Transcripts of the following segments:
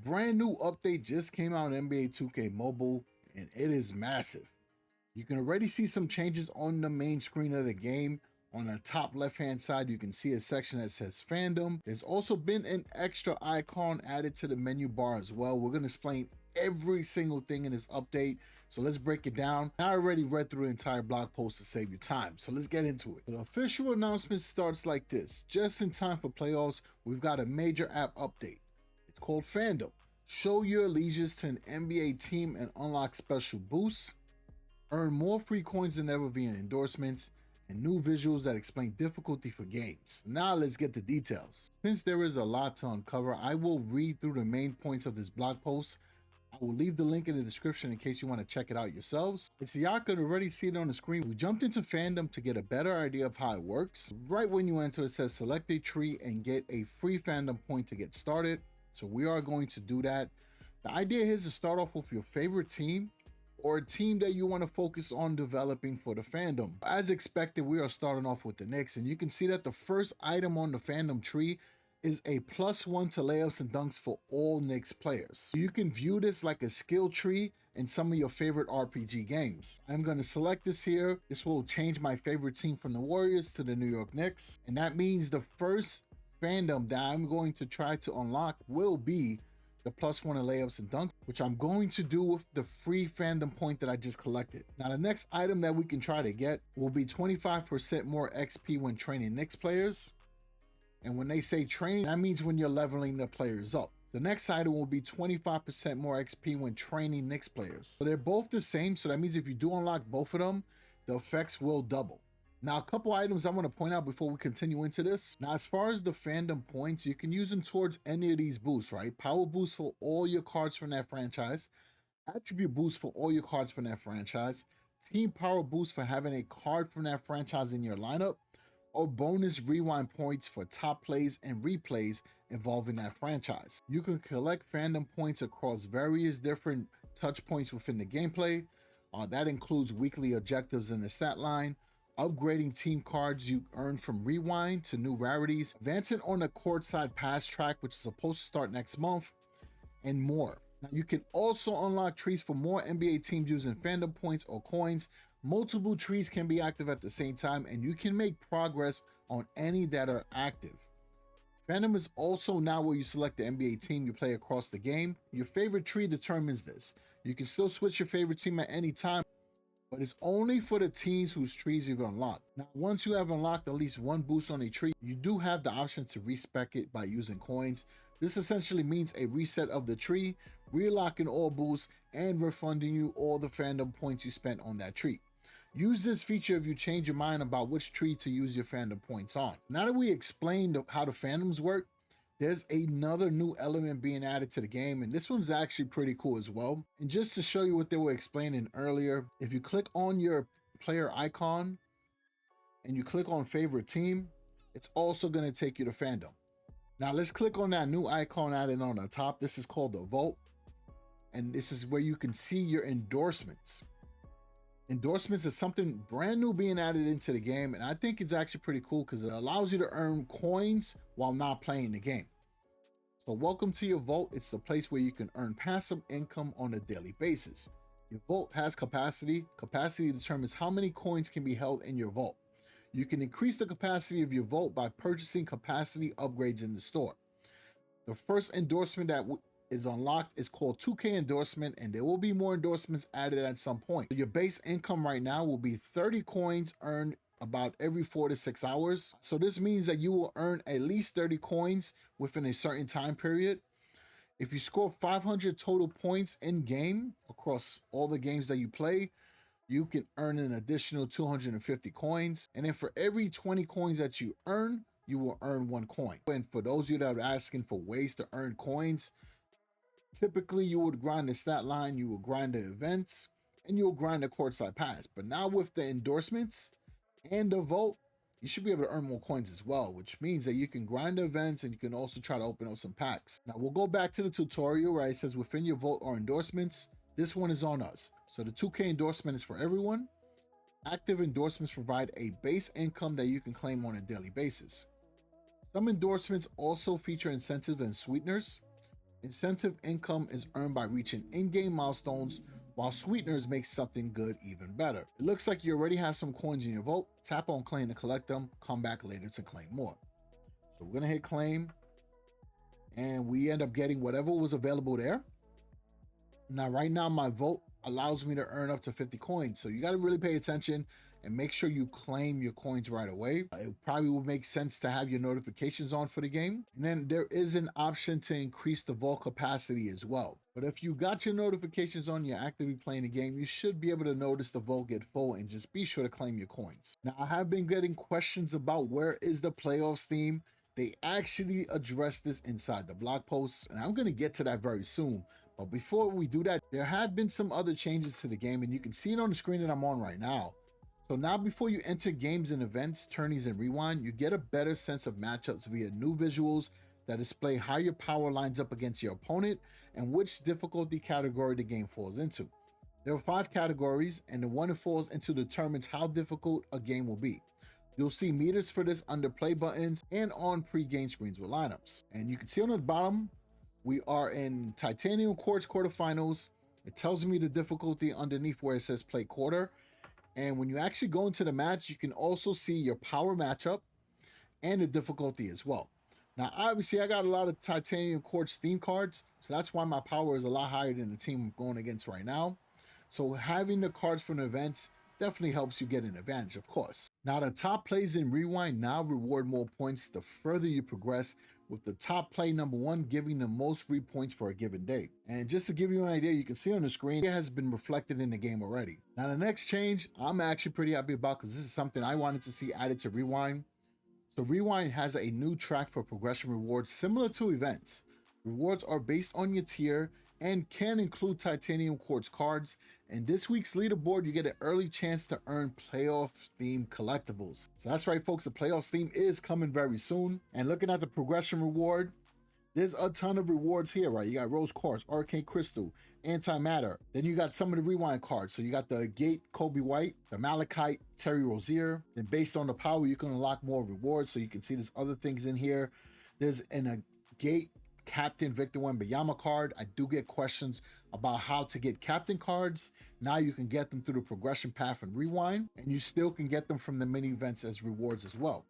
brand new update just came out in NBA 2K Mobile, and it is massive. You can already see some changes on the main screen of the game. On the top left-hand side, you can see a section that says Fandom. There's also been an extra icon added to the menu bar as well. We're going to explain every single thing in this update, so let's break it down. I already read through the entire blog post to save you time, so let's get into it. The official announcement starts like this. Just in time for playoffs, we've got a major app update. It's called Fandom. Show your allegiance to an NBA team and unlock special boosts. Earn more free coins than ever via endorsements, and new visuals that explain difficulty for games. Now let's get the details. Since there is a lot to uncover, I will read through the main points of this blog post. I will leave the link in the description in case you want to check it out yourselves. And so y'all can already see it on the screen. We jumped into Fandom to get a better idea of how it works. Right when you enter, it says select a tree and get a free Fandom point to get started. So we are going to do that. The idea is to start off with your favorite team or a team that you want to focus on developing for the fandom. As expected, we are starting off with the Knicks, and you can see that the first item on the fandom tree is a +1 to layups and dunks for all Knicks players. You can view this like a skill tree in some of your favorite RPG games. I'm going to select this here. This will change my favorite team from the Warriors to the New York Knicks, and that means the first fandom that I'm going to try to unlock will be the +1 in layups and dunks, which I'm going to do with the free fandom point that I just collected. Now, the next item that we can try to get will be 25% more XP when training Knicks players. And when they say training, that means when you're leveling the players up. The next item will be 25% more XP when training Knicks players. So they're both the same. So that means if you do unlock both of them, the effects will double. Now, a couple items I want to point out before we continue into this. Now, as far as the fandom points, you can use them towards any of these boosts, right? Power boost for all your cards from that franchise. Attribute boost for all your cards from that franchise. Team power boost for having a card from that franchise in your lineup. Or bonus rewind points for top plays and replays involving that franchise. You can collect fandom points across various different touch points within the gameplay. That includes weekly objectives in the stat line, upgrading team cards you earn from rewind to new rarities, advancing on the courtside pass track, which is supposed to start next month, and more. Now, you can also unlock trees for more NBA teams using fandom points or coins. Multiple trees can be active at the same time, and you can make progress on any that are active. Fandom is also now where you select the NBA team you play across the game. Your favorite tree determines this. You can still switch your favorite team at any time, but it's only for the teams whose trees you've unlocked. Now, once you have unlocked at least one boost on a tree, you do have the option to respec it by using coins. This essentially means a reset of the tree, relocking all boosts, and refunding you all the fandom points you spent on that tree. Use this feature if you change your mind about which tree to use your fandom points on. Now that we explained how the fandoms work, there's another new element being added to the game, and this one's actually pretty cool as well. And just to show you what they were explaining earlier, if you click on your player icon and you click on favorite team, it's also going to take you to fandom. Now let's click on that new icon added on the top. This is called the Vault, and this is where you can see your endorsements. Endorsements is something brand new being added into the game, and I think it's actually pretty cool because it allows you to earn coins while not playing the game. So welcome to your vault. It's the place where you can earn passive income on a daily basis. Your vault has capacity. Capacity determines how many coins can be held in your vault. You can increase the capacity of your vault by purchasing capacity upgrades in the store. The first endorsement that is unlocked is called 2K Endorsement, and there will be more endorsements added at some point. So your base income right now will be 30 coins earned about every 4 to 6 hours. So this means that you will earn at least 30 coins within a certain time period. If you score 500 total points in game across all the games that you play, you can earn an additional 250 coins. And then for every 20 coins that you earn, you will earn 1 coin. And for those of you that are asking for ways to earn coins, typically you would grind the stat line, you will grind the events, and you will grind the courtside pass. But now with the endorsements and the vault, you should be able to earn more coins as well, which means that you can grind the events and you can also try to open up some packs. Now we'll go back to the tutorial where it says within your vault or endorsements. This one is on us. So the 2K endorsement is for everyone. Active endorsements provide a base income that you can claim on a daily basis. Some endorsements also feature incentives and sweeteners. Incentive income is earned by reaching in-game milestones, while sweeteners make something good even better. It looks like you already have some coins in your vault. Tap on claim to collect them, come back later to claim more. So we're gonna hit claim, and we end up getting whatever was available there. Now, right now, my vote allows me to earn up to 50 coins. So you got to really pay attention and make sure you claim your coins right away. It probably will make sense to have your notifications on for the game. And then there is an option to increase the vault capacity as well. But if you got your notifications on, you're actively playing the game, you should be able to notice the vault get full, and just be sure to claim your coins. Now, I have been getting questions about where is the playoffs theme. They actually addressed this inside the blog post, and I'm going to get to that very soon. But before we do that, there have been some other changes to the game, and you can see it on the screen that I'm on right now. So now, before you enter games and events, tourneys, and rewind, you get a better sense of matchups via new visuals that display how your power lines up against your opponent and which difficulty category the game falls into. There are 5 categories, and the one it falls into determines how difficult a game will be. You'll see meters for this under play buttons and on pre-game screens with lineups. And you can see on the bottom, we are in Titanium Quartz quarterfinals. It tells me the difficulty underneath where it says play quarter. And when you actually go into the match, you can also see your power matchup and the difficulty as well. Now, obviously, I got a lot of Titanium Quartz theme cards, so that's why my power is a lot higher than the team I'm going against right now. So having the cards from the events definitely helps you get an advantage, of course. Now, the top plays in Rewind now reward more points the further you progress, with the top play number 1 giving the most free points for a given day. And just to give you an idea, you can see on the screen, it has been reflected in the game already. Now, the next change, I'm actually pretty happy about, because this is something I wanted to see added to Rewind. So Rewind has a new track for progression rewards similar to events. Rewards are based on your tier and can include Titanium Quartz cards. And this week's leaderboard, you get an early chance to earn playoff theme collectibles. So that's right, folks, the playoffs theme is coming very soon. And looking at the progression reward, there's a ton of rewards here, right? You got Rose Quartz, Arcane Crystal, Antimatter. Then you got some of the Rewind cards. So you got the Gate Kobe White, the Malachite Terry Rozier. Then based on the power, you can unlock more rewards. So you can see there's other things in here. There's a Gate Captain Victor Wembanyama card. I do get questions about how to get captain cards. Now you can get them through the progression path and Rewind, and you still can get them from the mini events as rewards as well.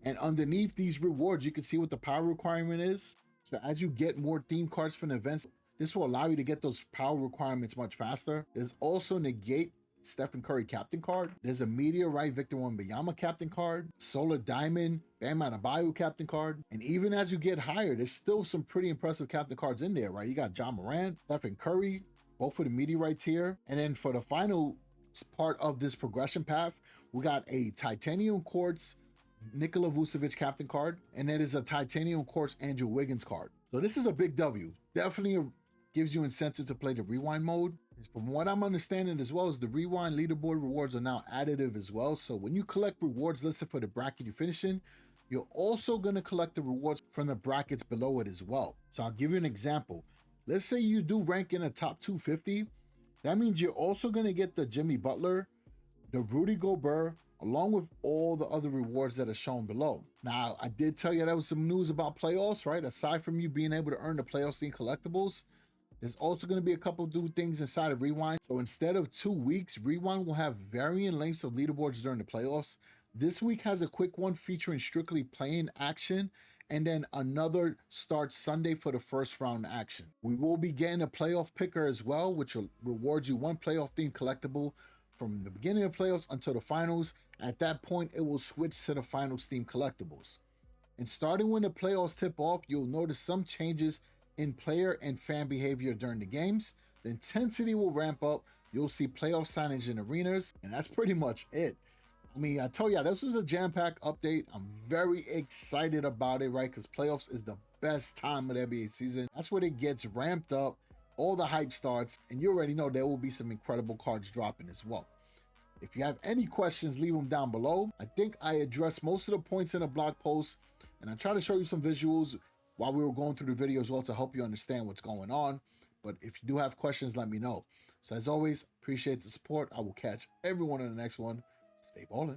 And underneath these rewards, you can see what the power requirement is. So as you get more theme cards from the events, this will allow you to get those power requirements much faster. There's also Negate Stephen Curry captain card. There's a Meteorite Victor Wembanyama captain card, Solar Diamond Bam Adebayo captain card. And even as you get higher, there's still some pretty impressive captain cards in there, right? You got John Morant, Stephen Curry, both for the Meteorite tier. And then for the final part of this progression path, we got a Titanium Quartz Nikola Vucevic captain card, and that is a Titanium Quartz Andrew Wiggins card. So this is a big W. Definitely gives you incentive to play the Rewind mode. From what I'm understanding as well, is the Rewind leaderboard rewards are now additive as well. So when you collect rewards listed for the bracket you finish in, you're also going to collect the rewards from the brackets below it as well. So I'll give you an example. Let's say you do rank in the top 250. That means you're also going to get the Jimmy Butler, the Rudy Gobert, along with all the other rewards that are shown below. Now, I did tell you that was some news about playoffs, right? Aside from you being able to earn the playoffs theme collectibles, there's also going to be a couple new things inside of Rewind. So instead of 2 weeks, Rewind will have varying lengths of leaderboards during the playoffs. This week has a quick one featuring strictly playing action, and then another starts Sunday for the first round action. We will be getting a playoff picker as well, which will reward you 1 playoff theme collectible from the beginning of playoffs until the finals. At that point, it will switch to the finals theme collectibles. And starting when the playoffs tip off, you'll notice some changes in player and fan behavior during the games. The intensity will ramp up. You'll see playoff signage in arenas, and that's pretty much it. I mean, I told you, this was a jam-packed update. I'm very excited about it, right? Because playoffs is the best time of the NBA season. That's when it gets ramped up, all the hype starts, and you already know there will be some incredible cards dropping as well. If you have any questions, leave them down below. I think I addressed most of the points in the blog post, and I try to show you some visuals while we were going through the video as well to help you understand what's going on. But if you do have questions, let me know. So as always, appreciate the support. I will catch everyone in the next one. Stay ballin'.